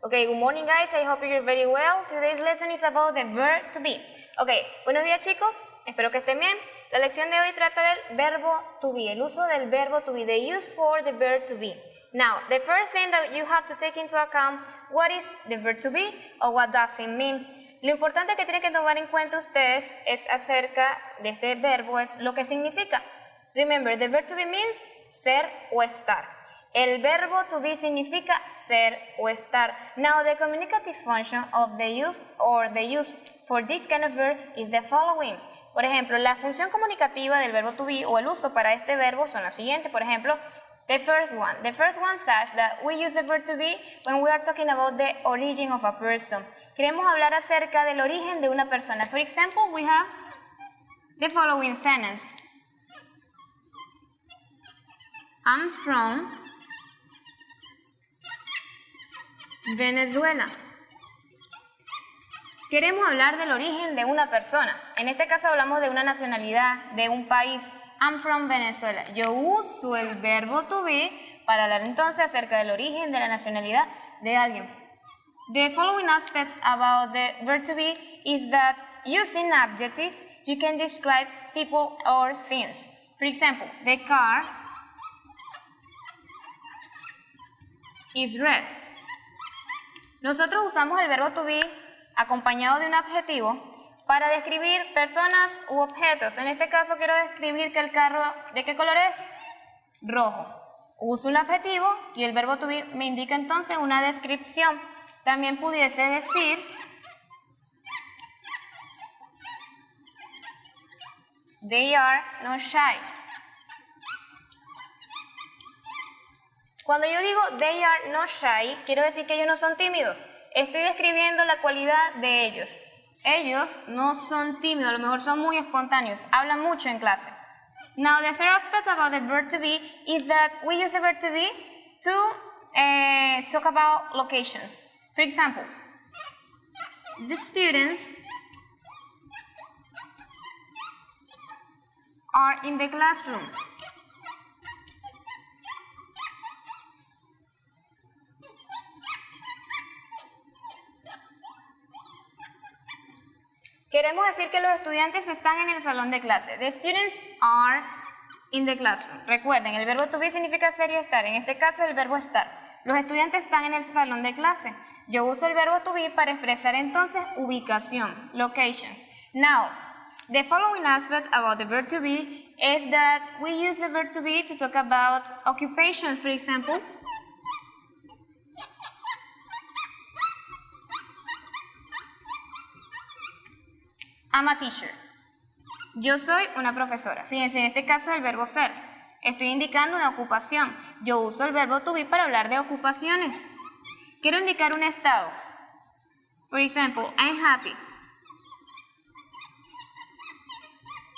Okay, good morning guys, I hope you're very well. Today's lesson is about the verb to be. Okay, buenos días chicos, espero que estén bien. La lección de hoy trata del verbo to be, el uso del verbo to be, the use for the verb to be. Now, the first thing that you have to take into account, what is the verb to be or what does it mean? Lo importante que tienen que tomar en cuenta ustedes es acerca de este verbo, es lo que significa. Remember, the verb to be means ser o estar. El verbo to be significa ser o estar. Now, the communicative function of the use or the use for this kind of verb is the following. Por ejemplo, la función comunicativa del verbo to be o el uso para este verbo son las siguientes. Por ejemplo, the first one. The first one says that we use the verb to be when we are talking about the origin of a person. Queremos hablar acerca del origen de una persona. For example, we have the following sentence. I'm from Venezuela. Queremos hablar del origen de una persona. En este caso hablamos de una nacionalidad, de un país. I'm from Venezuela. Yo uso el verbo to be para hablar entonces acerca del origen de la nacionalidad de alguien. The following aspect about the verb to be is that using adjective you can describe people or things. For example, the car is red. Nosotros usamos el verbo to be acompañado de un adjetivo para describir personas u objetos. En este caso quiero describir que el carro, ¿de qué color es? Rojo. Uso un adjetivo y el verbo to be me indica entonces una descripción. También pudiese decir they are not shy. Cuando yo digo they are not shy, quiero decir que ellos no son tímidos. Estoy describiendo la cualidad de ellos. Ellos no son tímidos, a lo mejor son muy espontáneos, hablan mucho en clase. Now, the third aspect about the verb to be is that we use the verb to be to talk about locations. For example, the students are in the classroom. Queremos decir que los estudiantes están en el salón de clase. The students are in the classroom. Recuerden, el verbo to be significa ser y estar. En este caso, el verbo estar. Los estudiantes están en el salón de clase. Yo uso el verbo to be para expresar entonces ubicación, locations. Now, the following aspect about the verb to be is that we use the verb to be to talk about occupations, for example. I'm a teacher. Yo soy una profesora. Fíjense, en este caso es el verbo ser. Estoy indicando una ocupación. Yo uso el verbo to be para hablar de ocupaciones. Quiero indicar un estado. For example, I'm happy.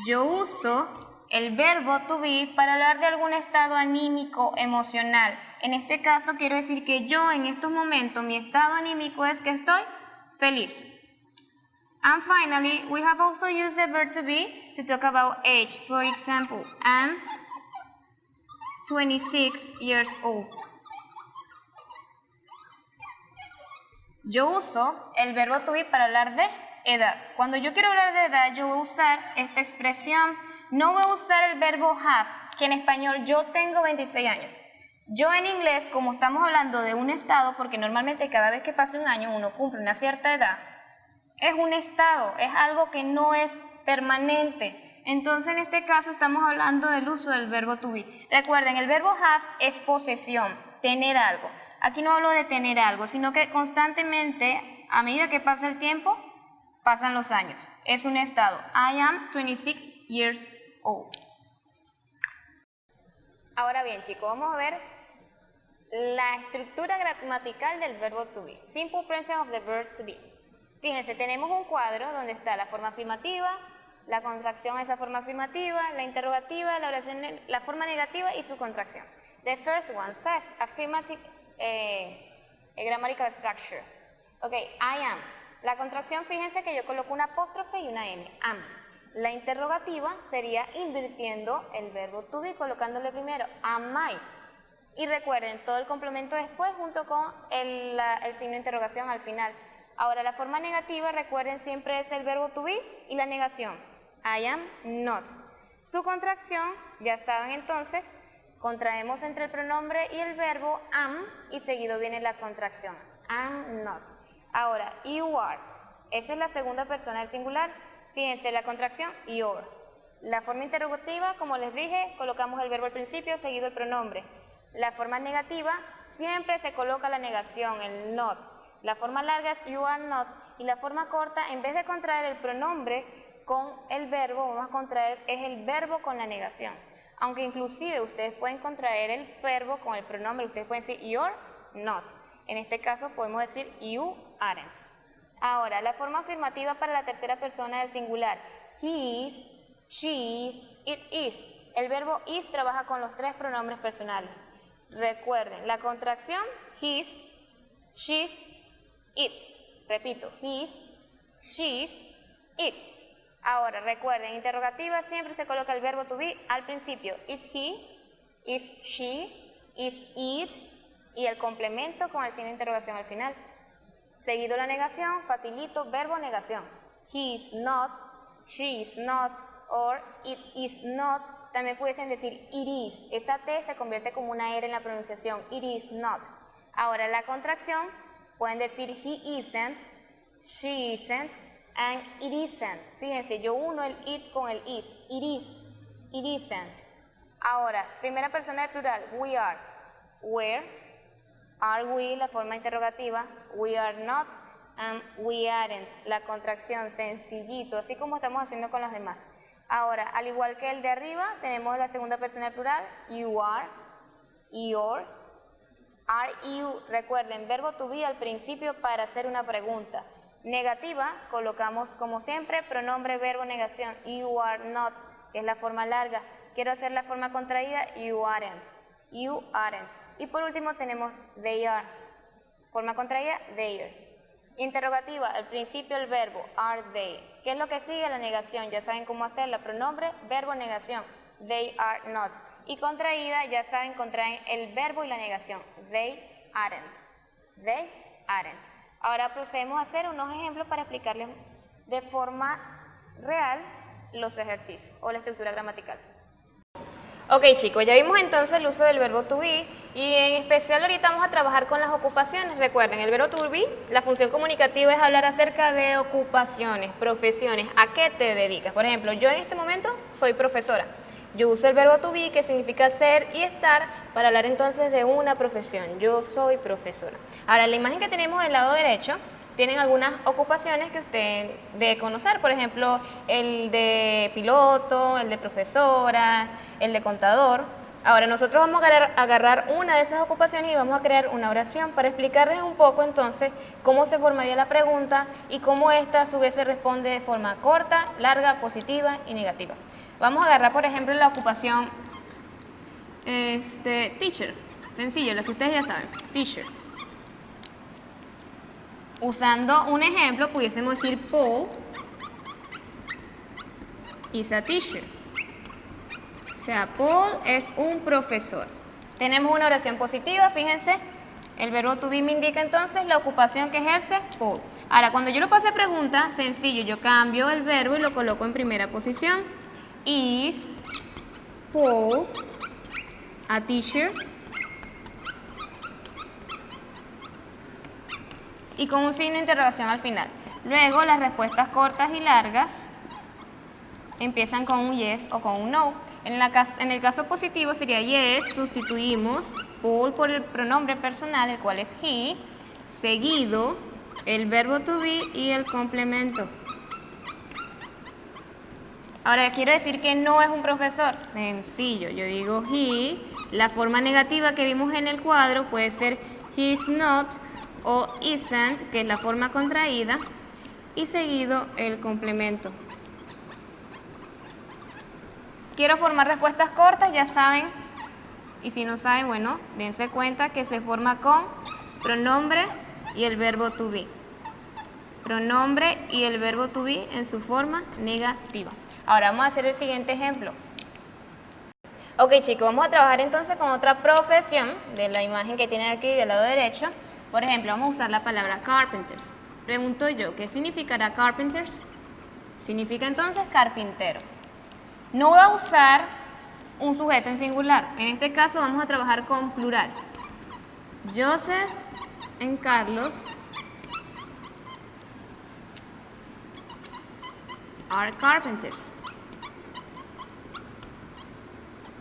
Yo uso el verbo to be para hablar de algún estado anímico, emocional. En este caso quiero decir que yo en estos momentos, mi estado anímico es que estoy feliz. And finally, we have also used the verb to be to talk about age. For example, I'm 26 years old. Yo uso el verbo to be para hablar de edad. Cuando yo quiero hablar de edad, yo voy a usar esta expresión. No voy a usar el verbo have, que en español yo tengo 26 años. Yo en inglés, como estamos hablando de un estado, porque normalmente cada vez que pasa un año uno cumple una cierta edad, es un estado, es algo que no es permanente. Entonces, en este caso estamos hablando del uso del verbo to be. Recuerden, el verbo have es posesión, tener algo. Aquí no hablo de tener algo, sino que constantemente, a medida que pasa el tiempo, pasan los años. Es un estado. I am 26 years old. Ahora bien, chicos, vamos a ver la estructura gramatical del verbo to be. Simple present of the verb to be. Fíjense, tenemos un cuadro donde está la forma afirmativa, la contracción a esa forma afirmativa, la interrogativa, la oración, la forma negativa y su contracción. The first one says affirmative grammatical structure. Ok, I am. La contracción, fíjense que yo coloco una apóstrofe y una M, am. La interrogativa sería invirtiendo el verbo to be, colocándole primero am I. Y recuerden, todo el complemento después junto con el signo de interrogación al final. Ahora, la forma negativa, recuerden, siempre es el verbo to be y la negación. I am not. Su contracción, ya saben entonces, contraemos entre el pronombre y el verbo am y seguido viene la contracción. Am not. Ahora, you are. Esa es la segunda persona del singular. Fíjense, la contracción, your. La forma interrogativa, como les dije, colocamos el verbo al principio seguido el pronombre. La forma negativa, siempre se coloca la negación, el not. La forma larga es you are not y la forma corta, en vez de contraer el pronombre con el verbo, vamos a contraer es el verbo con la negación. Aunque inclusive ustedes pueden contraer el verbo con el pronombre, ustedes pueden decir you're not. En este caso podemos decir you aren't. Ahora, la forma afirmativa para la tercera persona del singular. He is, she is, it is. El verbo is trabaja con los tres pronombres personales. Recuerden, la contracción, his, she's, its. Repito, his, she's, its. Ahora, recuerden, interrogativa siempre se coloca el verbo to be al principio. Is he, is she, is it y el complemento con el signo de interrogación al final. Seguido la negación, facilito, verbo negación. He is not, she is not, or it is not. También pudiesen decir it is. Esa T se convierte como una R en la pronunciación. It is not. Ahora la contracción, pueden decir he isn't, she isn't, and it isn't. Fíjense, yo uno el it con el is. It is, it isn't. Ahora, primera persona del plural, we are. Where, are we, la forma interrogativa, we are not, and we aren't, la contracción, sencillito, así como estamos haciendo con los demás. Ahora, al igual que el de arriba, tenemos la segunda persona del plural, you are, your, are you. Recuerden, verbo to be al principio para hacer una pregunta. Negativa, colocamos como siempre, pronombre, verbo, negación, you are not, que es la forma larga. Quiero hacer la forma contraída, you aren't, you aren't. Y por último tenemos they are, forma contraída, they. Interrogativa, al principio el verbo, are they. ¿Qué es lo que sigue? La negación, ya saben cómo hacerla, pronombre, verbo, negación, they are not. Y contraída, ya saben, contraen el verbo y la negación, they aren't, they aren't. Ahora procedemos a hacer unos ejemplos para explicarles de forma real los ejercicios o la estructura gramatical. Ok chicos, ya vimos entonces el uso del verbo to be y en especial ahorita vamos a trabajar con las ocupaciones. Recuerden, el verbo to be, la función comunicativa es hablar acerca de ocupaciones, profesiones, a qué te dedicas. Por ejemplo, yo en este momento soy profesora. Yo uso el verbo to be, que significa ser y estar, para hablar entonces de una profesión. Yo soy profesora. Ahora, la imagen que tenemos del lado derecho tienen algunas ocupaciones que usted debe conocer, por ejemplo, el de piloto, el de profesora, el de contador. Ahora nosotros vamos a agarrar una de esas ocupaciones y vamos a crear una oración para explicarles un poco entonces cómo se formaría la pregunta y cómo esta a su vez se responde de forma corta, larga, positiva y negativa. Vamos a agarrar por ejemplo la ocupación teacher, sencillo, lo que ustedes ya saben, teacher. Usando un ejemplo, pudiésemos decir Paul is a teacher. O sea, Paul es un profesor. Tenemos una oración positiva, fíjense. El verbo to be me indica entonces la ocupación que ejerce Paul. Ahora, cuando yo lo pase a pregunta, sencillo, yo cambio el verbo y lo coloco en primera posición. Is Paul a teacher? Y con un signo de interrogación al final. Luego las respuestas cortas y largas empiezan con un yes o con un no. En el caso positivo sería yes, sustituimos Paul por el pronombre personal, el cual es he, seguido el verbo to be y el complemento. Ahora quiero decir que no es un profesor, sencillo, yo digo he, la forma negativa que vimos en el cuadro puede ser he is not o isn't, que es la forma contraída, y seguido el complemento. Quiero formar respuestas cortas, ya saben, y si no saben, bueno, dense cuenta que se forma con pronombre y el verbo to be. Pronombre y el verbo to be en su forma negativa. Ahora vamos a hacer el siguiente ejemplo. Ok chicos, vamos a trabajar entonces con otra profesión de la imagen que tienen aquí del lado derecho. Por ejemplo, vamos a usar la palabra carpenters. Pregunto yo, ¿qué significará carpenters? Significa entonces carpintero. No voy a usar un sujeto en singular. En este caso vamos a trabajar con plural. Joseph and Carlos are carpenters.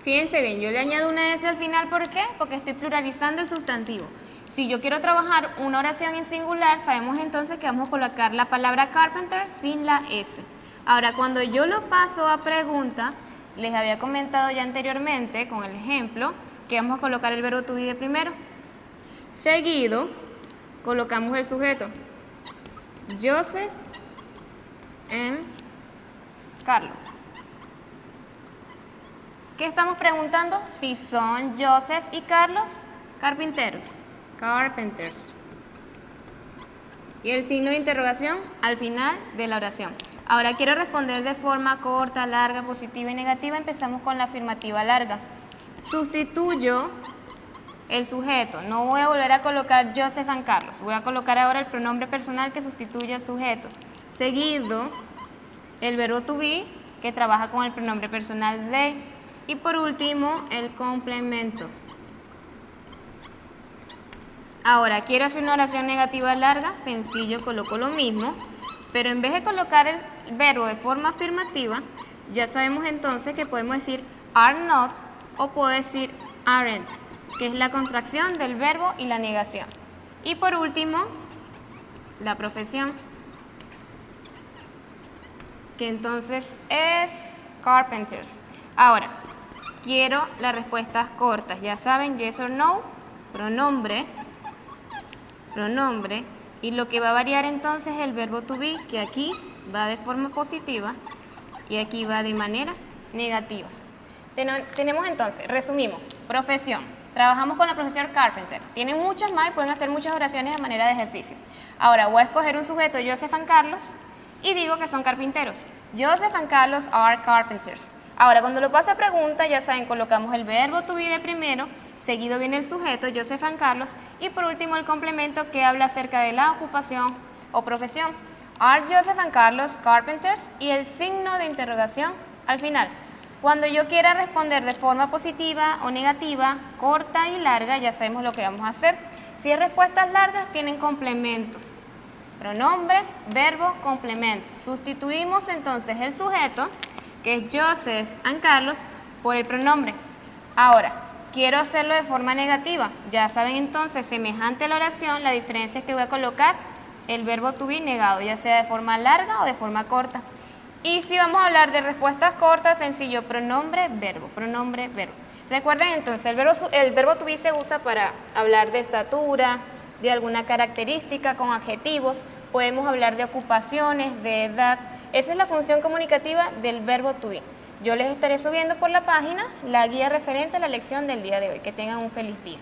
Fíjense bien, yo le añado una S al final, ¿por qué? Porque estoy pluralizando el sustantivo. Si yo quiero trabajar una oración en singular, sabemos entonces que vamos a colocar la palabra carpenter sin la S. Ahora, cuando yo lo paso a pregunta, les había comentado ya anteriormente con el ejemplo que vamos a colocar el verbo to be de primero. Seguido, colocamos el sujeto. Joseph and Carlos. ¿Qué estamos preguntando? Si son Joseph y Carlos carpinteros. Carpenters. Y el signo de interrogación al final de la oración. Ahora quiero responder de forma corta, larga, positiva y negativa. Empezamos con la afirmativa larga. Sustituyo el sujeto. No voy a volver a colocar Joseph and Carlos. Voy a colocar ahora el pronombre personal que sustituye al sujeto. Seguido, el verbo to be, que trabaja con el pronombre personal they. Y por último, el complemento. Ahora, quiero hacer una oración negativa larga. Sencillo, coloco lo mismo. Pero en vez de colocar el verbo de forma afirmativa, ya sabemos entonces que podemos decir are not o puedo decir aren't, que es la contracción del verbo y la negación. Y por último, la profesión, que entonces es carpenters. Ahora, quiero las respuestas cortas. Ya saben, yes or no, pronombre, y lo que va a variar entonces es el verbo to be, que aquí va de forma positiva y aquí va de manera negativa. Tenemos entonces, resumimos, profesión. Trabajamos con la profesión carpenter. Tienen muchas más y pueden hacer muchas oraciones de manera de ejercicio. Ahora voy a escoger un sujeto, Joseph and Carlos, y digo que son carpinteros. Joseph and Carlos are carpenters. Ahora, cuando lo paso a pregunta, ya saben, colocamos el verbo to be de primero, seguido viene el sujeto, Joseph and Carlos, y por último el complemento que habla acerca de la ocupación o profesión. Are Joseph and Carlos carpenters? Y el signo de interrogación al final. Cuando yo quiera responder de forma positiva o negativa, corta y larga, ya sabemos lo que vamos a hacer. Si es respuestas largas, tienen complemento. Pronombre, verbo, complemento. Sustituimos entonces el sujeto, que es Joseph and Carlos, por el pronombre. Ahora, quiero hacerlo de forma negativa. Ya saben entonces, semejante a la oración, la diferencia es que voy a colocar el verbo to be negado, ya sea de forma larga o de forma corta. Y si vamos a hablar de respuestas cortas, sencillo, pronombre, verbo, pronombre, verbo. Recuerden entonces, el verbo to be se usa para hablar de estatura, de alguna característica con adjetivos. Podemos hablar de ocupaciones, de edad. Esa es la función comunicativa del verbo to be. Yo les estaré subiendo por la página la guía referente a la lección del día de hoy. Que tengan un feliz día.